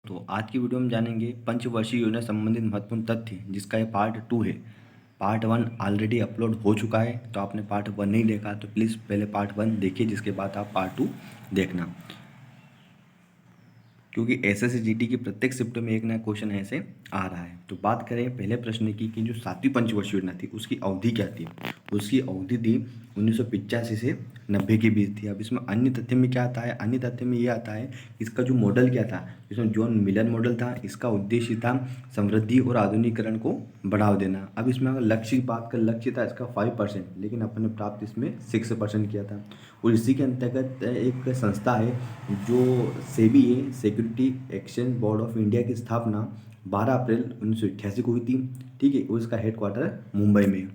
तो आज की वीडियो में जानेंगे पंचवर्षीय योजना संबंधित महत्वपूर्ण तथ्य, जिसका ये पार्ट 2 है। पार्ट 1 ऑलरेडी अपलोड हो चुका है, तो आपने पार्ट 1 नहीं देखा तो प्लीज़ पहले पार्ट 1 देखिए, जिसके बाद आप पार्ट 2 देखना, क्योंकि एसएससी जीडी की प्रत्येक शिफ्ट में एक नया क्वेश्चन ऐसे आ रहा है। तो बात करें पहले प्रश्न की कि जो 7वीं पंचवर्षीय योजना थी उसकी अवधि क्या थी। उसकी अवधि थी 1985 से 90 के बीच थी। अब इसमें अन्य तथ्य में क्या आता है, अन्य तथ्य में ये आता है इसका जो मॉडल क्या था, इसमें जॉन मिलर मॉडल था। इसका उद्देश्य था समृद्धि और आधुनिकीकरण को बढ़ावा देना। अब इसमें अगर लक्ष्य की बात करें, लक्ष्य था इसका 5%, लेकिन अपन ने प्राप्त इसमें 6% किया था। और इसी के अंतर्गत एक संस्था है जो सेबी है, security exchange board of India की स्थापना 12 अप्रैल 1988 को हुई थी। ठीक है, और इसका हेडक्वार्टर मुंबई में है।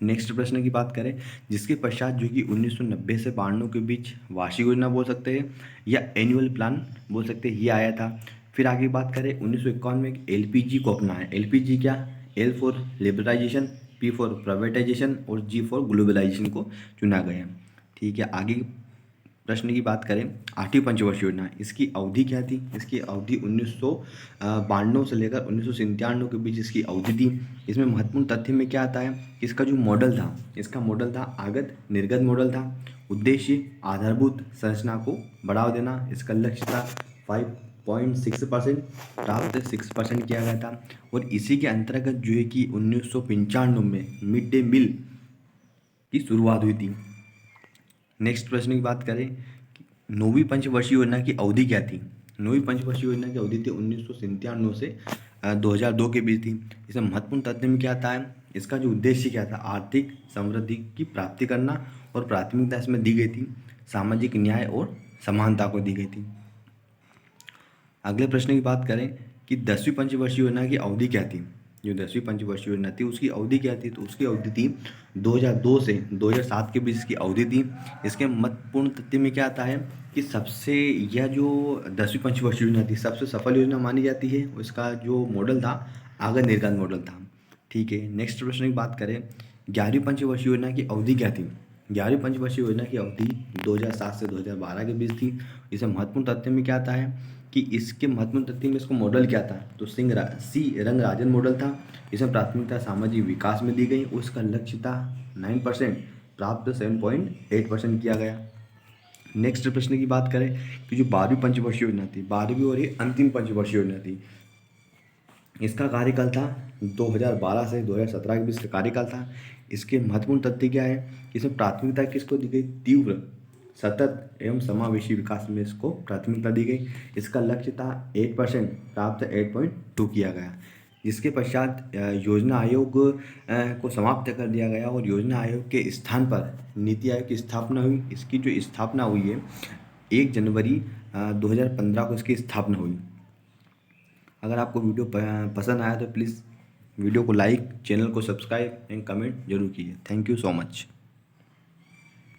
नेक्स्ट प्रश्न की बात करें, जिसके पश्चात जो कि 1990 से 92 के बीच वार्षिक योजना बोल सकते हैं या एनुअल प्लान बोल सकते हैं, ये आया था। फिर आगे बात करें 1951 में एक एलपीजी को अपना है। एलपीजी क्या, L for liberalisation, P for privatisation और जी फॉर ग्लोबलाइजेशन को चुना गया। ठीक है, आगे प्रश्न की बात करें 8वीं पंचवर्षीय योजना, इसकी अवधि क्या थी। इसकी अवधि 1992 से लेकर 1997 के बीच इसकी अवधि थी। इसमें महत्वपूर्ण तथ्य में क्या आता है, इसका जो मॉडल था, इसका मॉडल था आगत निर्गत मॉडल था। उद्देश्य आधारभूत संरचना को बढ़ावा देना। इसका लक्ष्य था 5.6%, प्राप्त 6% किया गया था। और इसी के अंतर्गत जो है कि 1995 में मिड डे मील की शुरुआत हुई थी। नेक्स्ट प्रश्न की बात करें कि 9वीं पंचवर्षीय योजना की अवधि क्या थी। 9वीं पंचवर्षीय योजना की अवधि थी 1997 से 2002 के बीच थी। इसमें महत्वपूर्ण तथ्य में क्या आता है, इसका जो उद्देश्य क्या था, आर्थिक समृद्धि की प्राप्ति करना। और प्राथमिकता इसमें दी गई थी सामाजिक न्याय और समानता को दी गई थी। अगले प्रश्न की बात करें कि 10वीं पंचवर्षीय योजना की अवधि क्या थी। जो 10वीं पंचवर्षीय योजना थी उसकी अवधि क्या थी, तो उसकी अवधि थी 2002 से 2007 के बीच की अवधि थी। इसके महत्वपूर्ण तथ्य में क्या आता है कि सबसे यह जो 10वीं पंचवर्षीय योजना थी सबसे सफल योजना मानी जाती है। उसका जो मॉडल था आगत निर्गत मॉडल था। ठीक है, नेक्स्ट प्रश्न की बात करें 11वीं पंचवर्षीय योजना की अवधि क्या थी। 11वीं पंचवर्षीय योजना की अवधि 2007 से 2012 के बीच थी। इसे महत्वपूर्ण तथ्य में क्या आता है कि इसके महत्वपूर्ण तथ्य में इसको मॉडल क्या था, तो सी रंगराजन मॉडल था। इसमें प्राथमिकता सामाजिक विकास में दी गई। उसका लक्ष्य था 9%, प्राप्त 7.8% किया गया। नेक्स्ट प्रश्न की बात करें कि जो 12वीं पंचवर्षीय योजना थी, 12वीं और ये अंतिम पंचवर्षीय योजना थी, इसका कार्यकाल था 2012 से 2017 के बीच का कार्यकाल था। इसके महत्वपूर्ण तथ्य क्या है, इसमें प्राथमिकता किसको दी गई, तीव्र सतत एवं समावेशी विकास में इसको प्राथमिकता दी गई। इसका लक्ष्य था 8%, प्राप्त 8.2 किया गया। जिसके पश्चात योजना आयोग को समाप्त कर दिया गया और योजना आयोग के स्थान पर नीति आयोग की स्थापना हुई। इसकी जो स्थापना हुई है 1 जनवरी 2015 को इसकी स्थापना हुई। अगर आपको वीडियो पसंद आया तो प्लीज़ वीडियो को लाइक, चैनल को सब्सक्राइब एंड कमेंट जरूर कीजिए। Thank you so much.